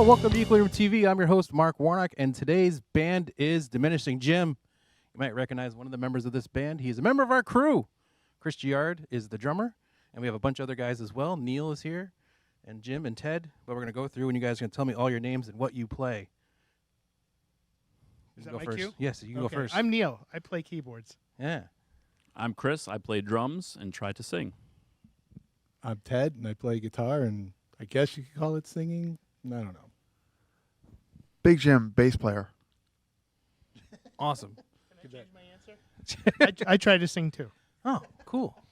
Hello, welcome to Equilibrium TV. I'm your host, Mark Warnock, and today's band is Diminishing Jim. You might recognize one of the members of this band. He's a member of our crew. Chris Giard is the drummer, and we have a bunch of other guys as well. Neil is here, and Jim and Ted. But we're going to go through, and you guys are going to tell me all your names and what you play. Is that my cue? Yes, you can go first. I'm Neil. I play keyboards. Yeah. I'm Chris. I play drums and try to sing. I'm Ted, and I play guitar, and I guess you could call it singing. I don't know. Big Jim, bass player. Awesome. Can I change my answer? I try to sing too. Oh, cool. Well,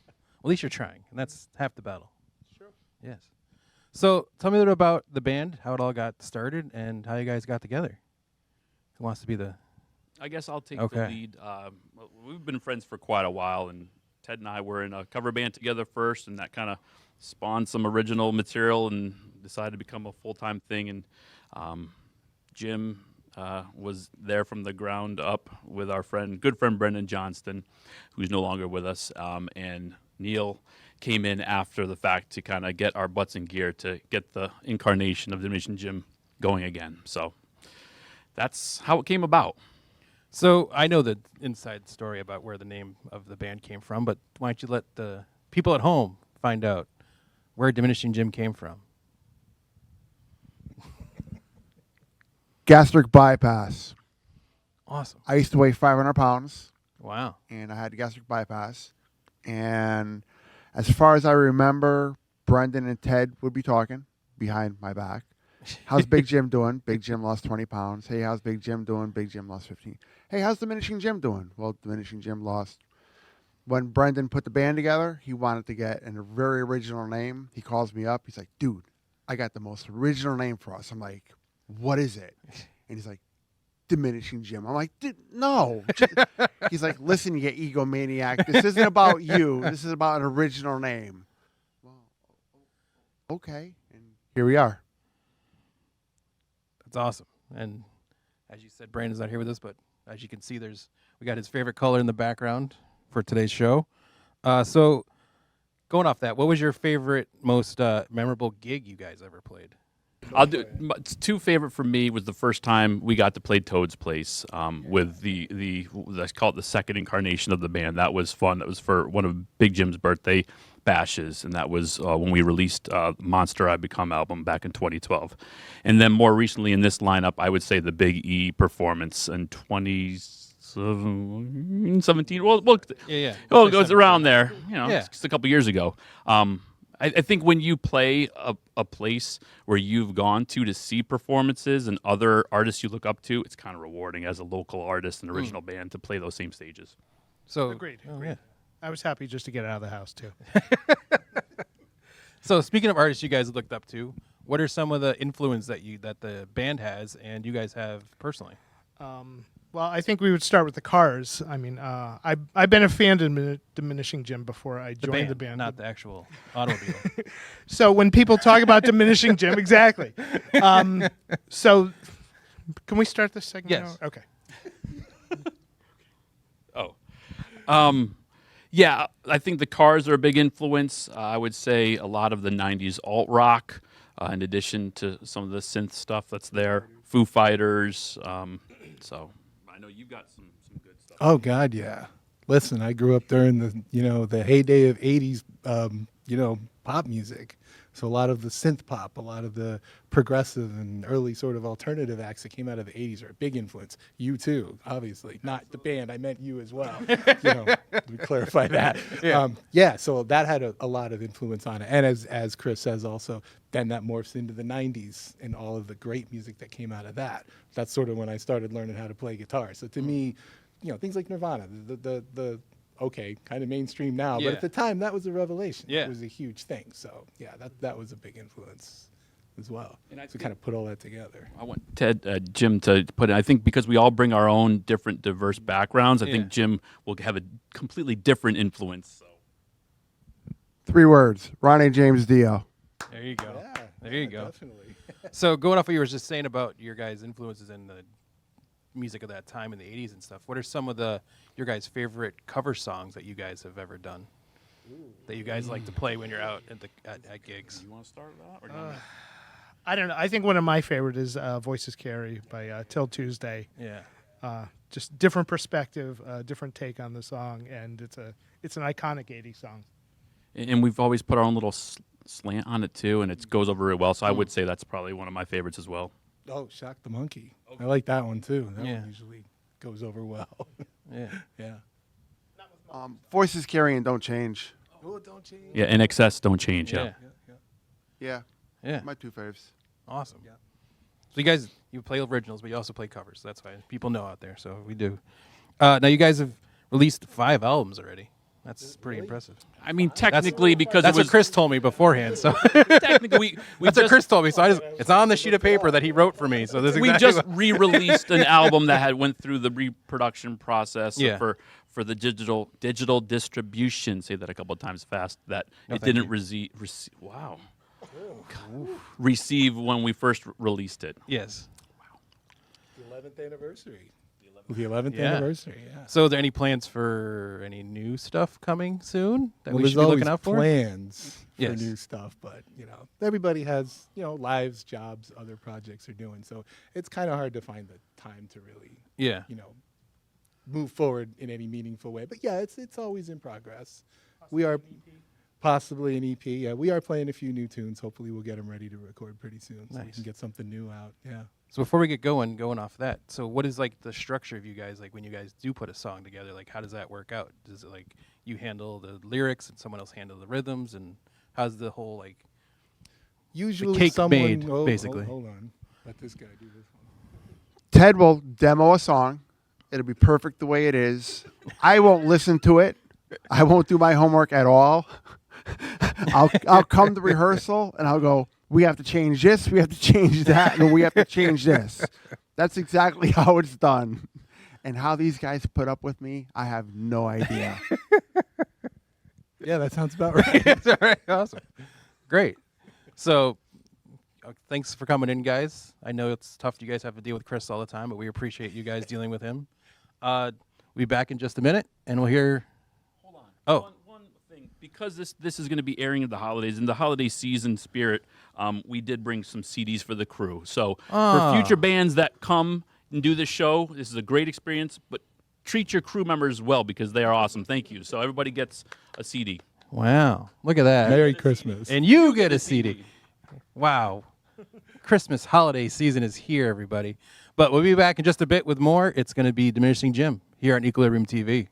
at least you're trying, and that's half the battle. Sure. Yes. So tell me a little about the band, how it all got started, and how you guys got together. Who wants to be the... I guess I'll take Okay. the lead. We've been friends for quite a while, and Ted and I were in a cover band together first, and that kind of spawned some original material and decided to become a full-time thing. And Jim was there from the ground up with our good friend Brendan Johnston, who's no longer with us, and Neil came in after the fact to kind of get our butts in gear to get the incarnation of Diminishing Jim going again. So that's how it came about. So I know the inside story about where the name of the band came from, but why don't you let the people at home find out where Diminishing Jim came from? Gastric bypass. Awesome. I used to weigh 500 pounds, Wow. and I had gastric bypass. And as far as I remember, Brendan and Ted would be talking behind my back. How's Big Jim doing? Big Jim lost 20 pounds. Hey, how's Big Jim doing? Big Jim lost 15. Hey, how's Diminishing Jim doing? Well, Diminishing Jim lost. When Brendan put the band together, he wanted to get a very original name. He calls me up. He's like, dude, I got the most original name for us. I'm like, what is it? And he's like, Diminishing Jim. I'm like, no. He's like, listen, you egomaniac. This isn't about you. This is about an original name. Well, okay. And here we are. That's awesome. And as you said, Brandon's not here with us, but as you can see, we got his favorite color in the background for today's show. So going off that, what was your favorite, most memorable gig you guys ever played? I'll do two favorite for me was the first time we got to play Toad's Place with the let's call it the second incarnation of the band. That was fun. That was for one of Big Jim's birthday bashes, and that was when we released Monster I Become album back in 2012. And then more recently in this lineup, I would say the Big E performance in 2017. Well, Yeah. oh, it goes around there. Yeah. It's just a couple years ago. I think when you play a place where you've gone to see performances and other artists you look up to, it's kind of rewarding as a local artist and original band to play those same stages. So Agreed. Oh, yeah. I was happy just to get out of the house too. So speaking of artists you guys looked up to, what are some of the influence that the band has and you guys have personally? Well, I think we would start with the Cars. I mean, I've been a fan of Diminishing Jim before I joined the band. Not the actual automobile. So when people talk about Diminishing Jim, exactly. So can we start this segment? Yes. Now? Okay. Yeah, I think the Cars are a big influence. I would say a lot of the 90s alt rock, in addition to some of the synth stuff that's there. Foo Fighters. So I know you've got some good stuff. Oh God, yeah. Listen, I grew up during the heyday of '80s, pop music. So a lot of the synth pop, a lot of the progressive and early sort of alternative acts that came out of the '80s are a big influence. You too, obviously, not the band. I meant you as well. We clarify that. Yeah. So that had a lot of influence on it. And as Chris says, also, then that morphs into the '90s and all of the great music that came out of that. That's sort of when I started learning how to play guitar. So to me, things like Nirvana, the okay, kind of mainstream now, Yeah. but at the time that was a revelation. Yeah. It was a huge thing. So yeah, that was a big influence as well. And I to kind of put all that together. I want Jim to put in. I think because we all bring our own different, diverse backgrounds, I Yeah. think Jim will have a completely different influence. So. 3 words. Ronnie James Dio. There you go. Yeah, There you go. Definitely. So going off what you were just saying about your guys' influences in the music of that time in the 80s and stuff, what are some of your guys' favorite cover songs that you guys have ever done? That you guys like to play when you're out at gigs? You want to start that? Or I don't know. I think one of my favorite is Voices Carry by Till Tuesday. Yeah. Just different perspective, different take on the song, and it's an iconic 80s song. And we've always put our own little slant on it too, and it goes over really well. So I would say that's probably one of my favorites as well. Oh, Shock the Monkey. I like that one too. That Yeah. one usually goes over well. Yeah. Yeah. Voices carry and don't change. Oh, don't change. Yeah, and excess don't change. Yeah. Yeah, Yeah. my two faves. Awesome. Yeah. So you play originals, but you also play covers. That's why people know out there. So we do. Now you guys have released 5 albums already. That's pretty impressive. I mean, technically, because That's it was what Chris told me beforehand. So technically we that's what Chris told me. So it's on the sheet of paper that he wrote for me. So this is we exactly just what- re-released an album that had went through the reproduction process Yeah. for the digital distribution. Say that a couple of times fast. That No, it thank didn't you. receive when we first released it. Yes. The 11th anniversary. The 11th Yeah. anniversary, yeah. So are there any plans for any new stuff coming soon that Well, we there's should be always looking out for? plans for Yes. new stuff, but everybody has lives, jobs, other projects they're doing, so it's kind of hard to find the time to really Yeah. move forward in any meaningful way. But yeah, it's always in progress. We are possibly an EP. Yeah, we are playing a few new tunes. Hopefully, we'll get them ready to record pretty soon, so we Nice. can get something new out. Yeah. So before we get going off that, so what is like the structure of you guys, like when you guys do put a song together, like how does that work out? Does it like you handle the lyrics and someone else handle the rhythms, and how's the whole like Usually, cake someone made, hold- basically. Hold on, let this guy do this one. Ted will demo a song. It'll be perfect the way it is. I won't listen to it. I won't do my homework at all. I'll come to rehearsal and I'll go, we have to change this, we have to change that, and we have to change this. That's exactly how it's done. And how these guys put up with me, I have no idea. Yeah, that sounds about right. It's all right, awesome, great. So thanks for coming in, guys. I know it's tough. You guys have to deal with Chris all the time, but we appreciate you guys dealing with him. We'll be back in just a minute, and we'll hear. Hold on. Oh. One thing, because this is going to be airing at the holidays, in the holiday season spirit, we did bring some CDs for the crew. So for future bands that come and do this show, this is a great experience, but treat your crew members well because they are awesome. Thank you. So everybody gets a CD. Wow, look at that. Merry Christmas. And you get a CD. Wow. Christmas holiday season is here, everybody. But we'll be back in just a bit with more. It's going to be Diminishing Jim here on Equilibrium TV.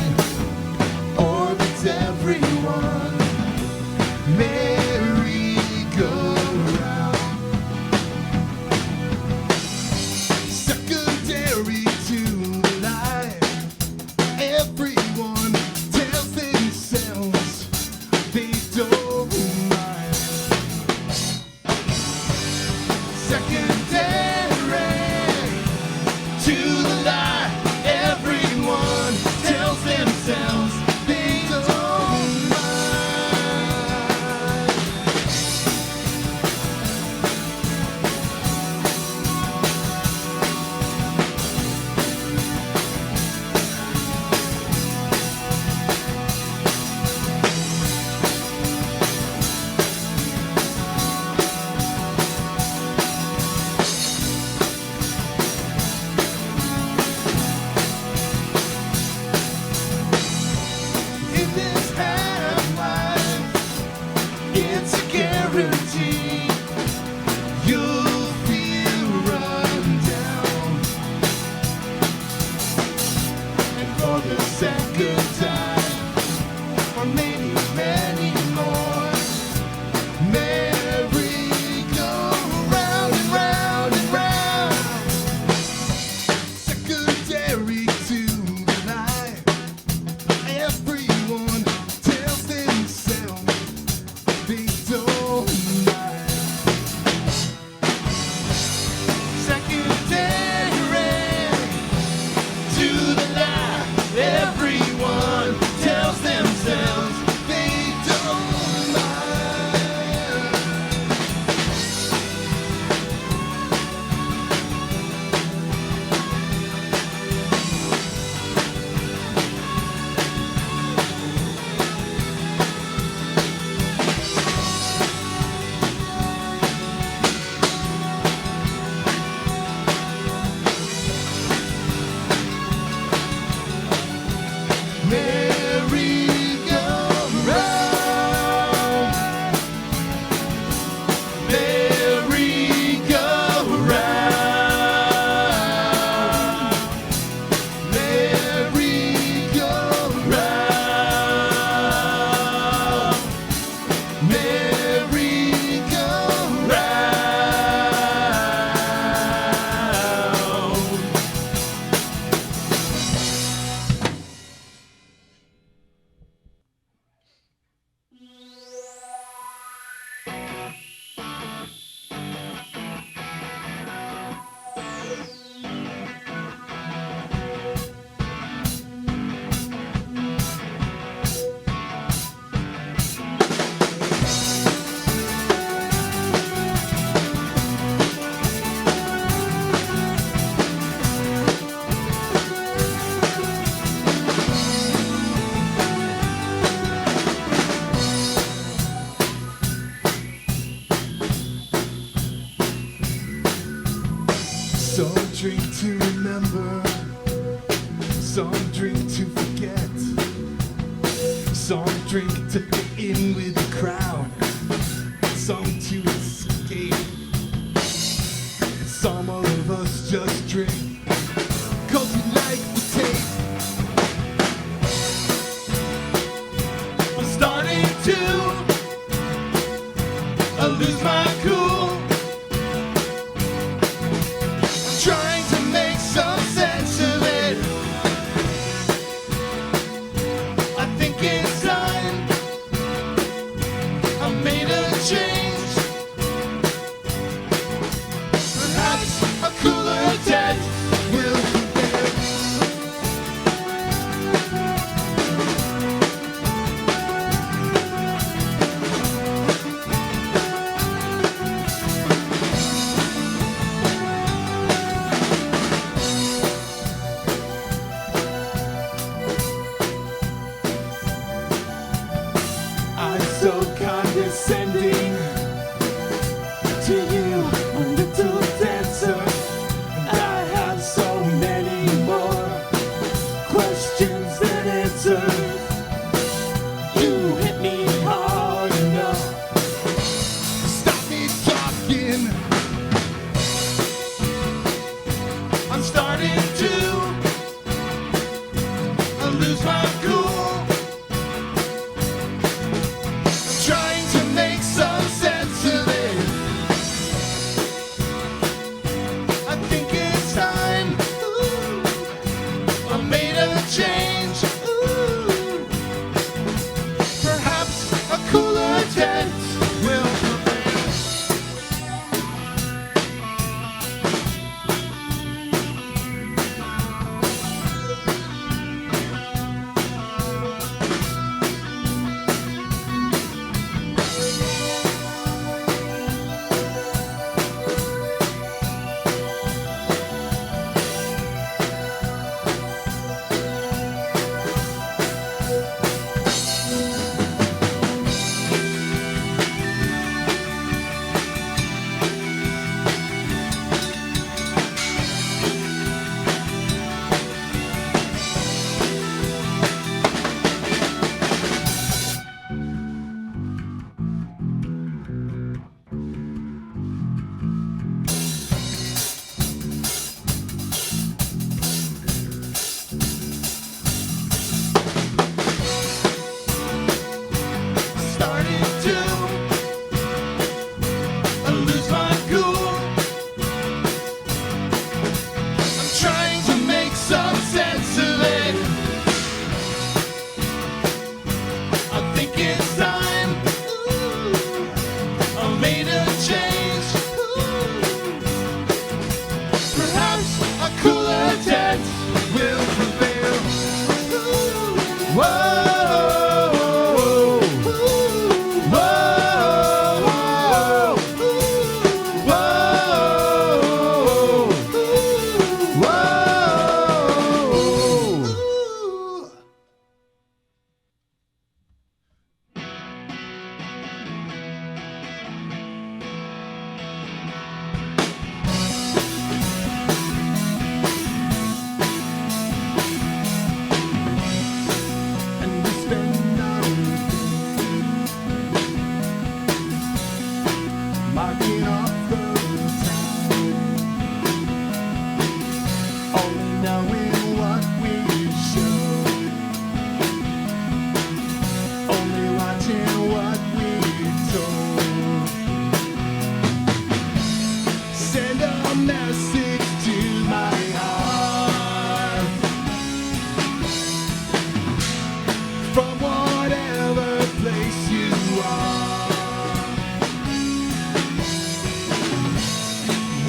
Merry go round. Everyone tells themselves they don't mind. Some drink to remember, some drink to forget, some drink to fit in with the crowd, some to escape. Some of us just drink 'cause we like the taste. I'm starting to lose my cool. Trying to make some sense of it. I think it's time I made a change. Perhaps a cooler death will be there. I'm so condescending to you, a little dancer. And I have so many more questions than answers. You hit me hard enough. Stop me talking. I'm starting to lose my cool. Trying to make some marking off the time, only knowing what we should, only watching what we told. Send a message to my heart from whatever place you are.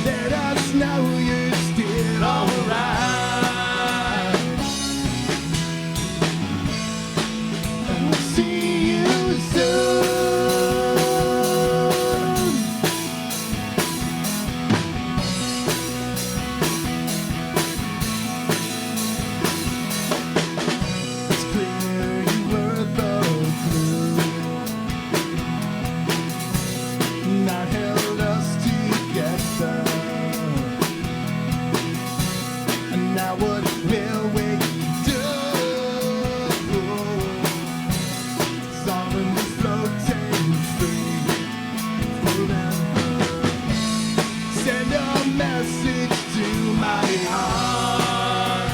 Let us know you're still alright. And we'll see you soon. It's clear you were the glue that held us together. And now what will we do? Sovereignly floating free forever. Send a message to my heart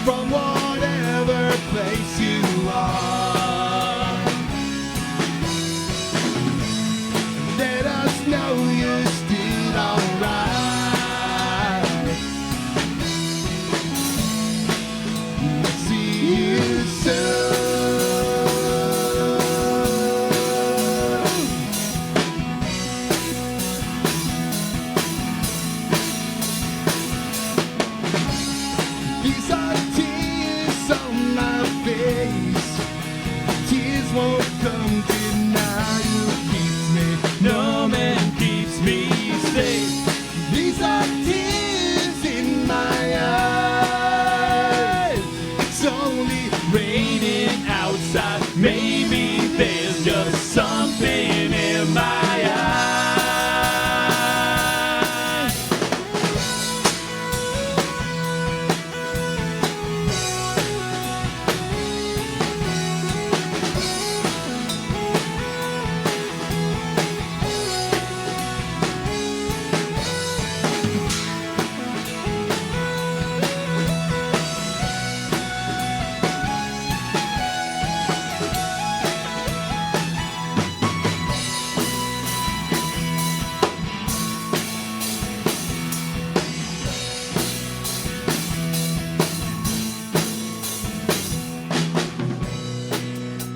from whatever place you are. Let us know you're still alright. We'll see you soon. These are tears on my face. Tears won't come deny you keeps me. No man keeps me safe. These are tears in my eyes. It's only raining outside. Maybe there's just something in my eyes.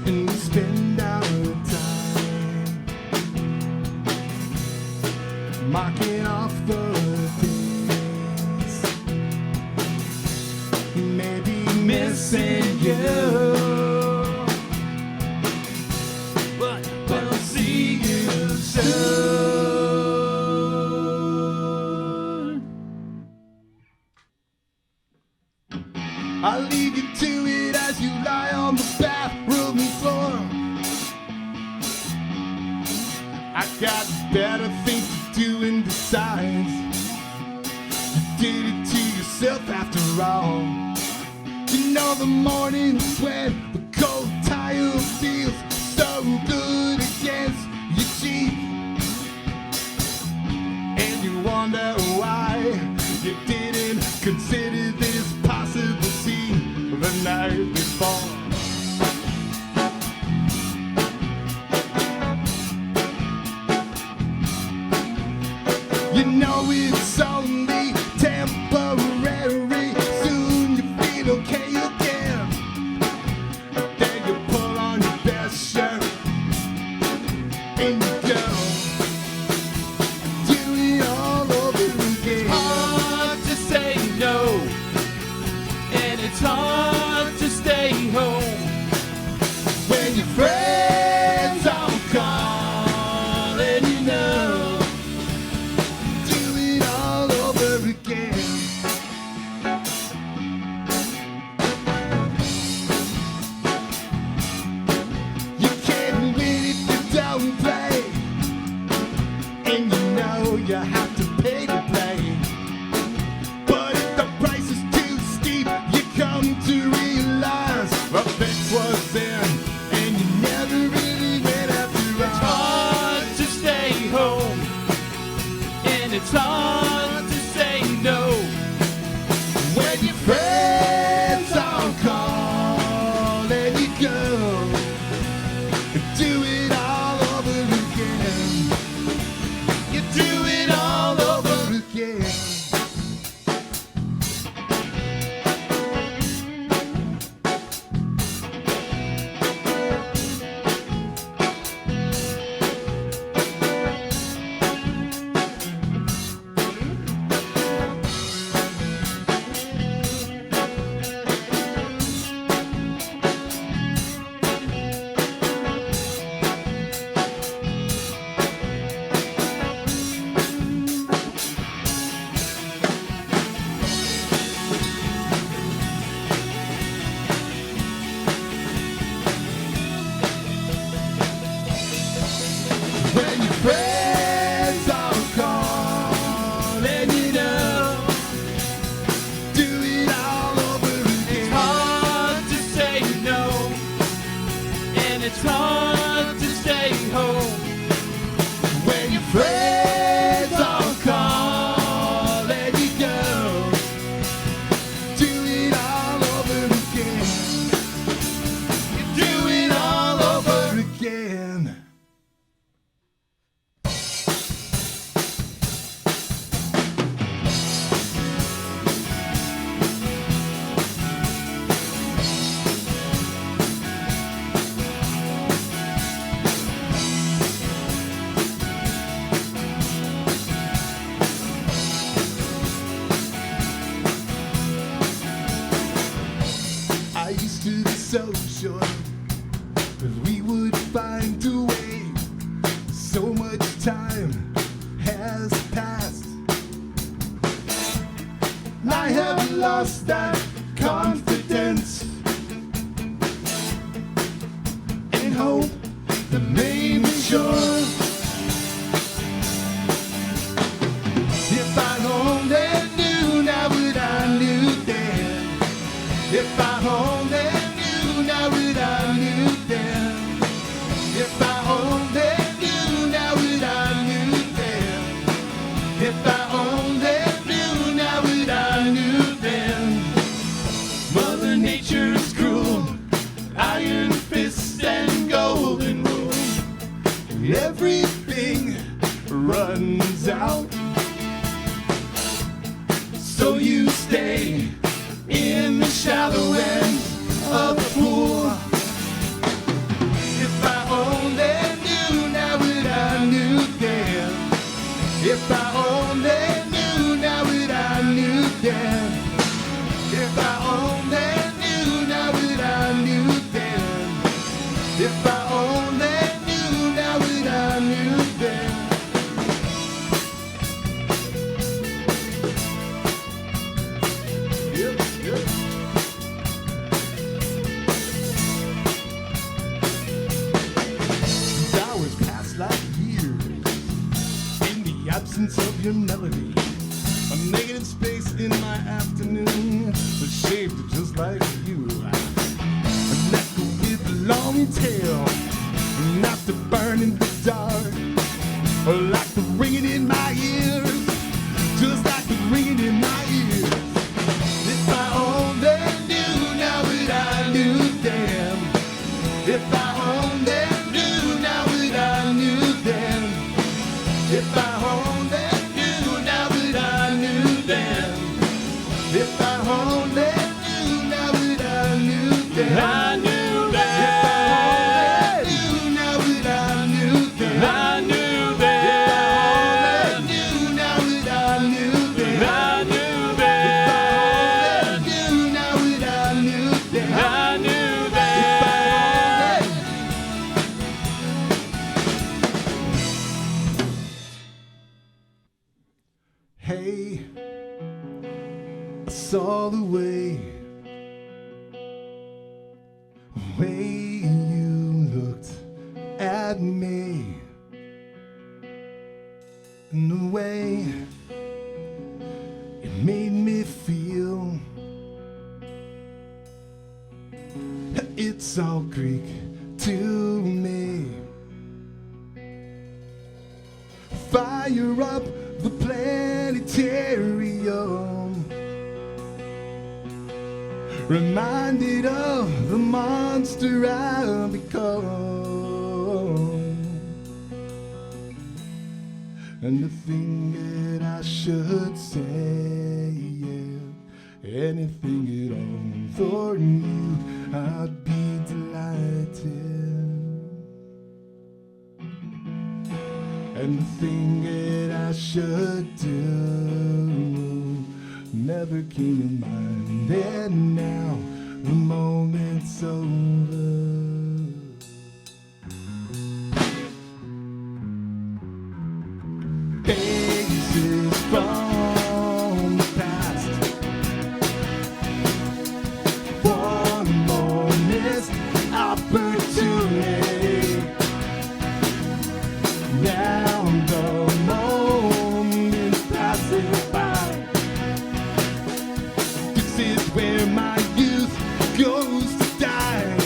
And we spend our time marking off the days, maybe missing you, but we'll see you soon. I'll leave you to it as you lie on the bathroom floor. I got better things to do and besides, you did it to yourself after all. You know the mornings when the cold tile feels so good against your cheek, and you wonder why you didn't consider this possibility the night before. You know it's only temporary. Soon you feel okay again. Then you pull on your best shirt and you go do it all over again. Hard to say no, and it's hard to stay home when your friends are calling you know. Do and it's hard to stay home when your friends all calling you go. Do it all over again. Do it all over again. I used to be so sure that we would find a way. So much time has passed. I have lost that confidence and hope that made me sure. If I only knew now what I knew then. If I only knew now what I knew then. If I only knew now what I knew then. If I only knew now what I knew then. Mother Nature is cruel, iron fists and golden rule. Everything runs out, so you stay in the shallow end of the pool. If I only knew now what I knew then. If I only knew now what I knew then. If I only knew now what I knew then. If I only knew now what I knew then. Yep, yep. These hours pass like years in the absence of your melody. A negative space in my afternoon was shaped just like you. An echo with a long tail, not to burn in the dark, or like the ringing in my ears, just like the ringing in my ears. If I only knew now what I knew then. If I only knew now what I knew then. If I only knew now what I knew then. If I only knew now what I knew then. I knew that. If I only knew now what I knew then. I knew that. If I only knew now what I knew then. I knew that. If I only knew now what I knew then. I knew that. Hey, I saw the way you looked at me, and the way it made me feel. It's all Greek to me. Fire up the planetarium, reminded of the monster I've become, and the thing that I should say, yeah, anything at all for you, I'd be delighted. And the thing that I should do never came to mind, and now the moment's over. Faces from the past, one more missed opportunity. Now the moment passes by. This is where my youth goes to die.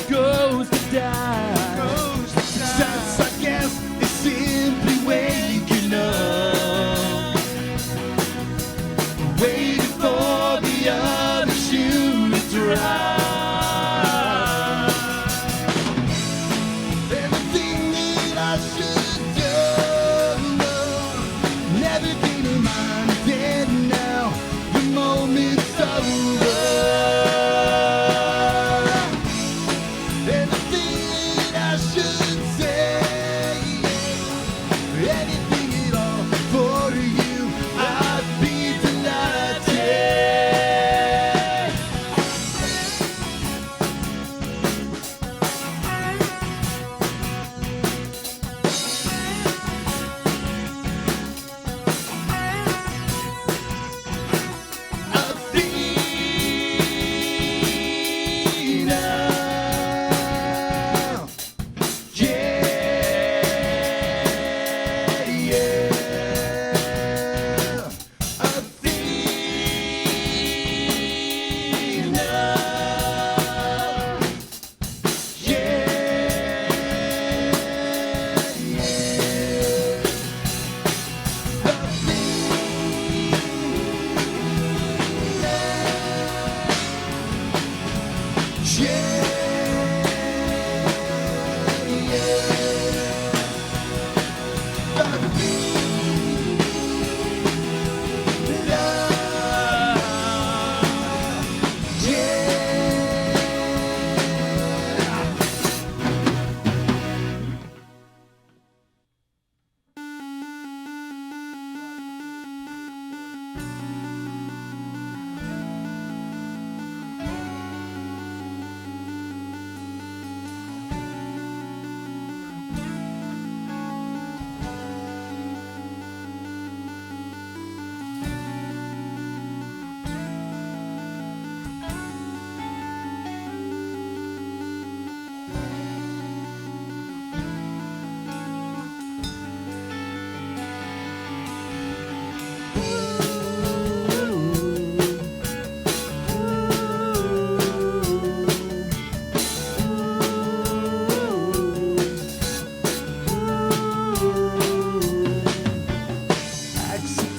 I should do. Everything in mind dead now. The moment's over. Everything I should say. Anything at all for you. I'd be delighted.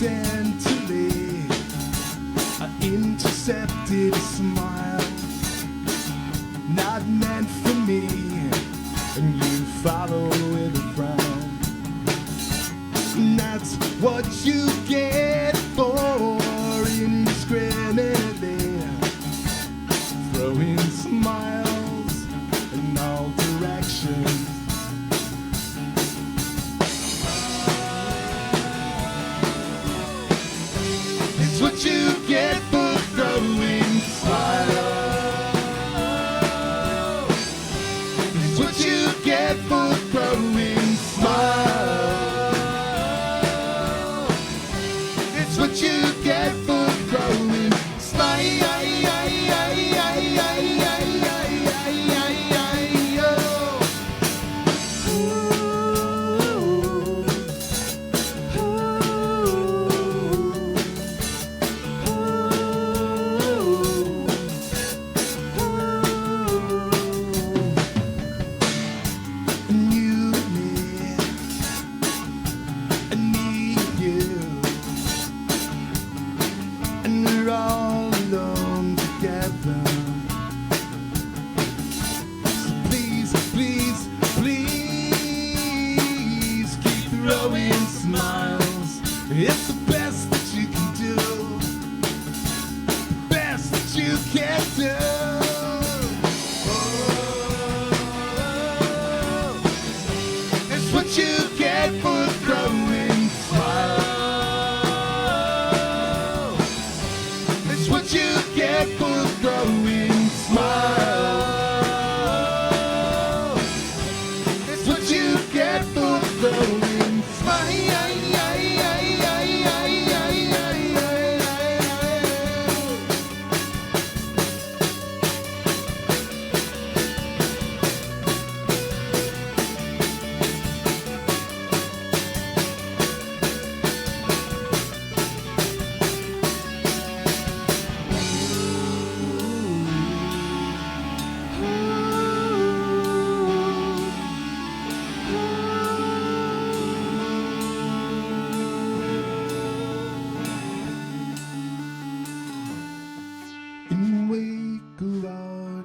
Accidentally, I intercepted a smile not meant for me, and you follow with a frown. And that's what you get for indiscriminately throwing smiles in all directions. It's what you get for throwing smiles. It's what you get for throwing smiles. It's what you get for throwing smiles. It's the best that you can do. Best that you can do. Oh, it's what you get for throwing smiles. It's what you get for throwing smiles. It's what you get for throwing smiles.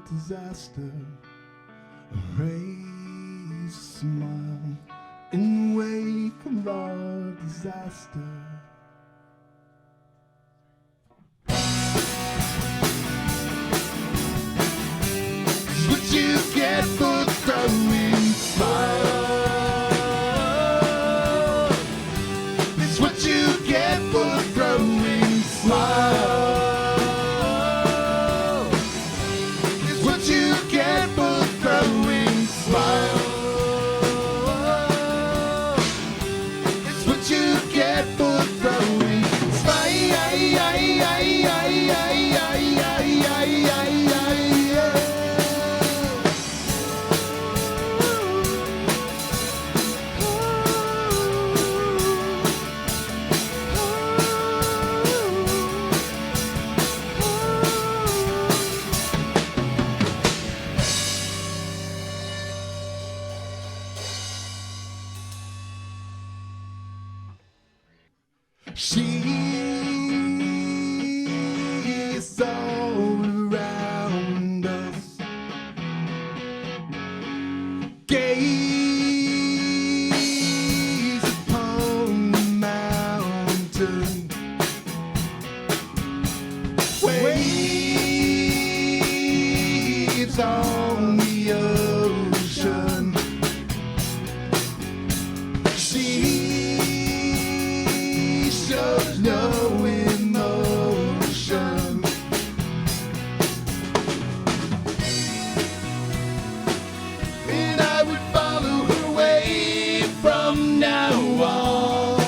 Disaster, raise a smile from the disaster. It's what you get for throwing smile. It's what you get for throwing smile. It's what you get for throwing smile. It's what you get for throwing She's all around us. Gaze upon the mountain. Waves on the ocean. She shows no emotion. And I would follow her way from now on,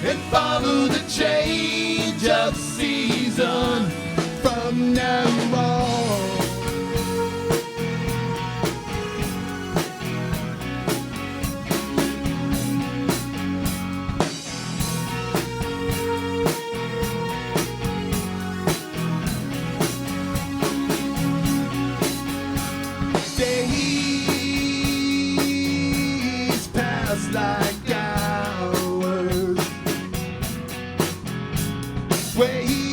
and follow the change of season from now on. Days pass like hours, waiting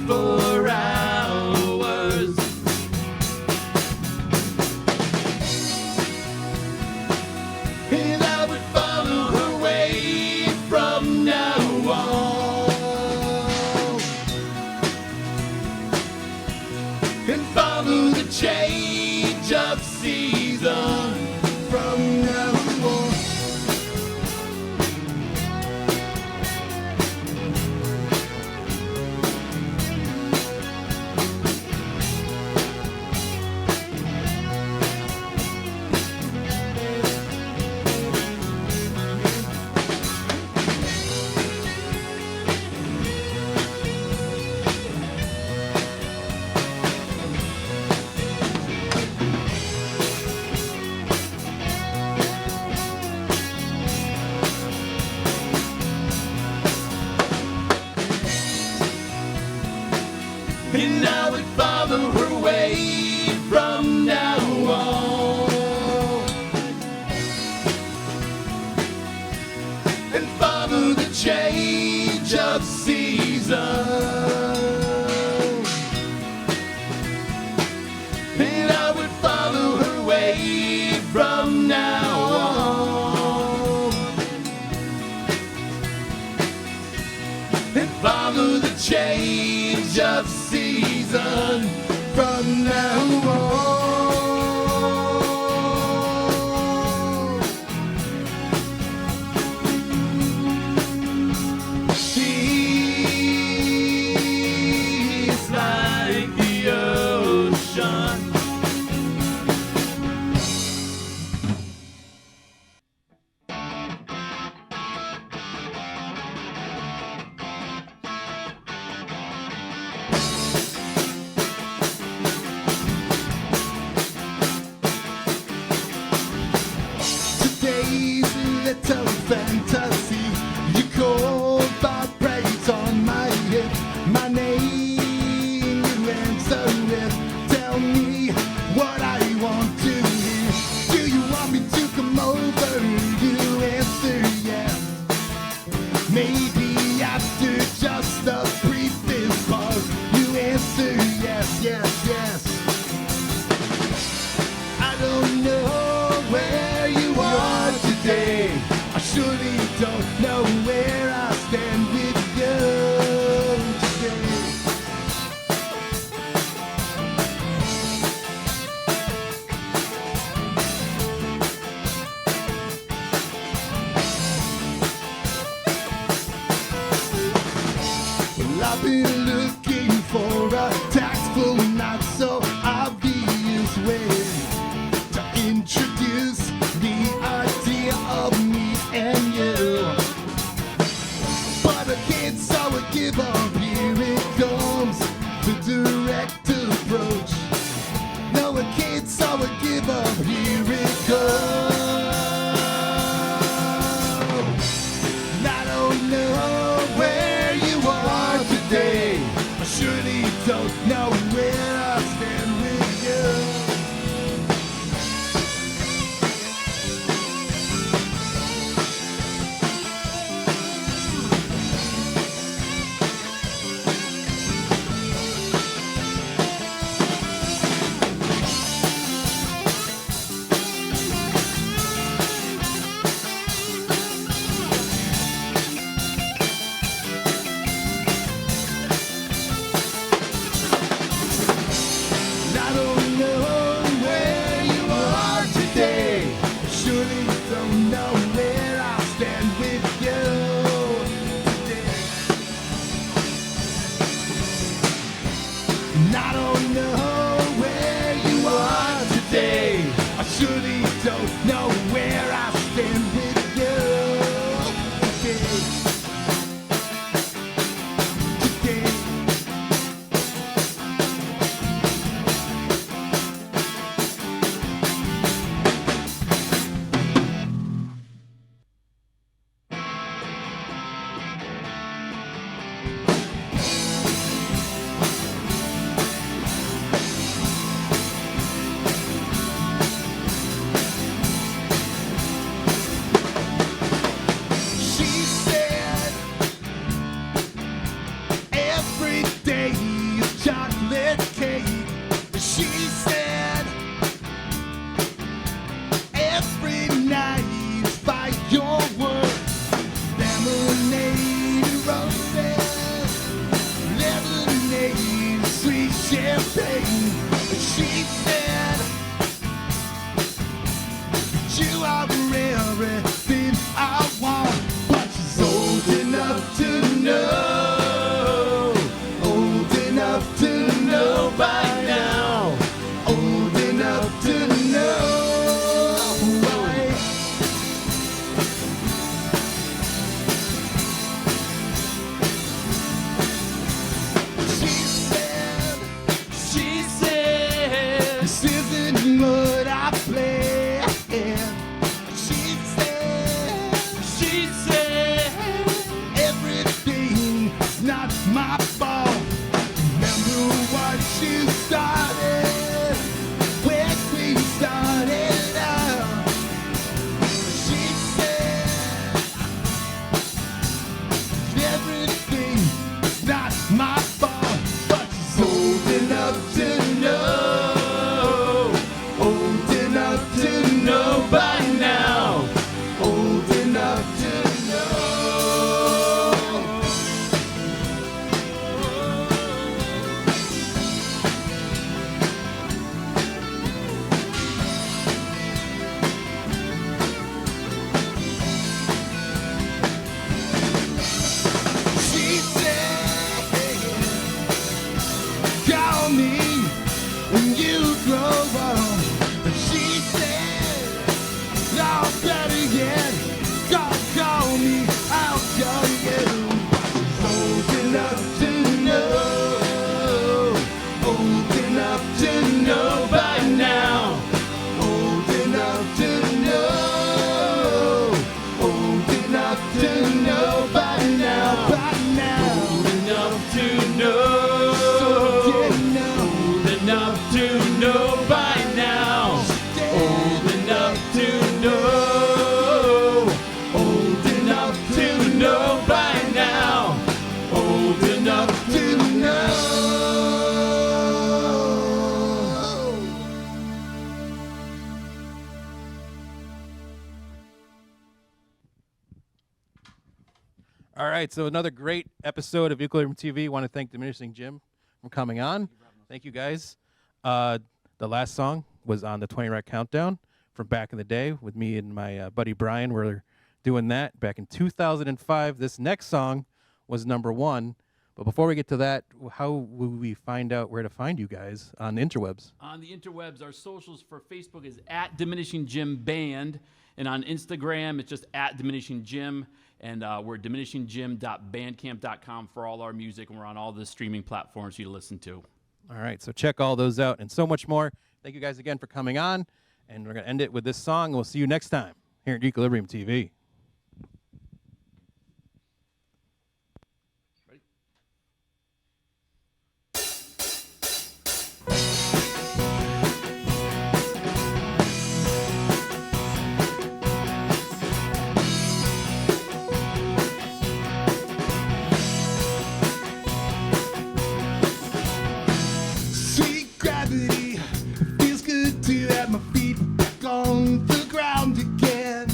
for hours. And I would follow her way from now on, and follow the change of season from now on. And I would follow her way from now on, and follow the change of season. And I would follow her way from now on, and follow the change of season from now on. She's like the ocean. And I don't know where you are today. I surely don't know where I stand with you today. She said every day is chocolate cake. She said every night is fireworks. Lemonade and roses, lemonade and sweet champagne. She said you are everything I want, but she's old enough to know, old enough to know by now, old enough to know why. She said, this isn't what I planned. She said, everything's not my fault. Remember what you started when we started out. She said, everything's not my fault, but she's old enough to know, old enough to know by now, old enough to know. She said, call me when you grow up. She said, no, better yet, call me, I'll call you. Old enough to know, old enough to know by now, old enough to know, old enough to know by now, old enough to know, old enough to know by now, old enough to know, old enough to know by now, old enough to know. All right, so another great episode of Equilibrium TV. Want to thank Diminishing Jim for coming on. Thank you, guys. The last song was on the 20 Rack Countdown from back in the day with me and my buddy Brian. We're doing that back in 2005. This next song was #1. But before we get to that, how will we find out where to find you guys on the interwebs? On the interwebs, our socials for Facebook is at Diminishing Jim Band, and on Instagram, it's just at Diminishing Jim, and we're diminishing.jim.bandcamp.com for all our music, and we're on all the streaming platforms for you to listen to. All right, so check all those out and so much more. Thank you guys again for coming on, and we're going to end it with this song. We'll see you next time here at Equilibrium TV. Sweet gravity, feels good to have my feet back on the ground again.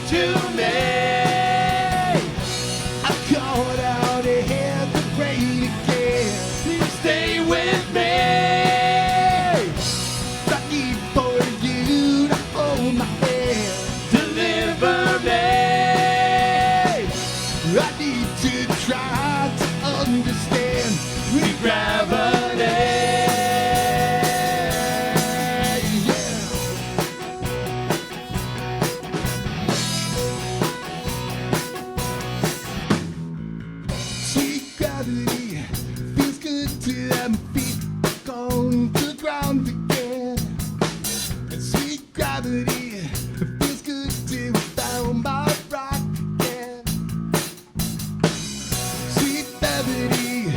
to me. I called out ahead the rain again. Please stay with me. I need for you to hold my hand. Deliver me. I need to try to understand with gravity. Sweet gravity feels good to have my feet back on the ground again. And sweet gravity feels good to have found my rock again. Sweet gravity,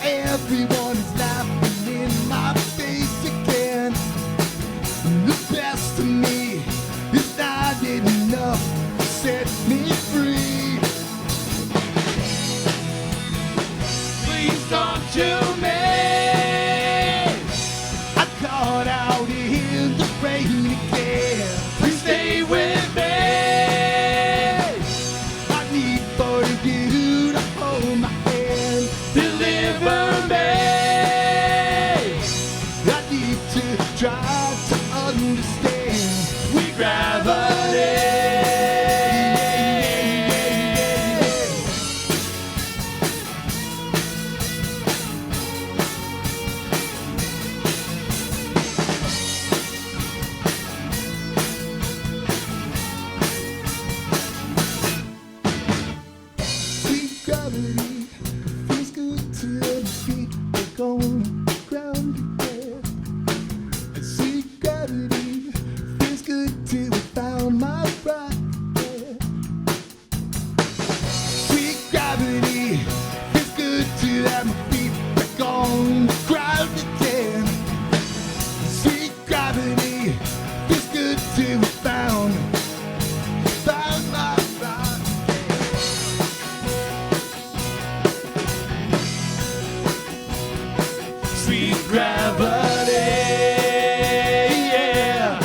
everyone is laughing in my face again. The best of me is not enough to set me free. Please talk to me. I caught out in the rain again. Please stay with me. I need for you to hold my hand. Deliver me. I need to try to understand with gravity. Sweet gravity feels good to have my feet back on the ground again. And sweet gravity feels good to have found my rock again. Sweet gravity feels good to have my feet back on the ground again. Sweet gravity feels good to have found my rock. Sweet gravity, yeah.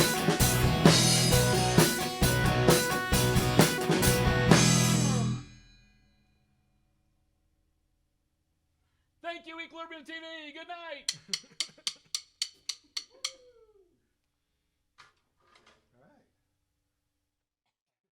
Thank you, Equilibrium TV. Good night.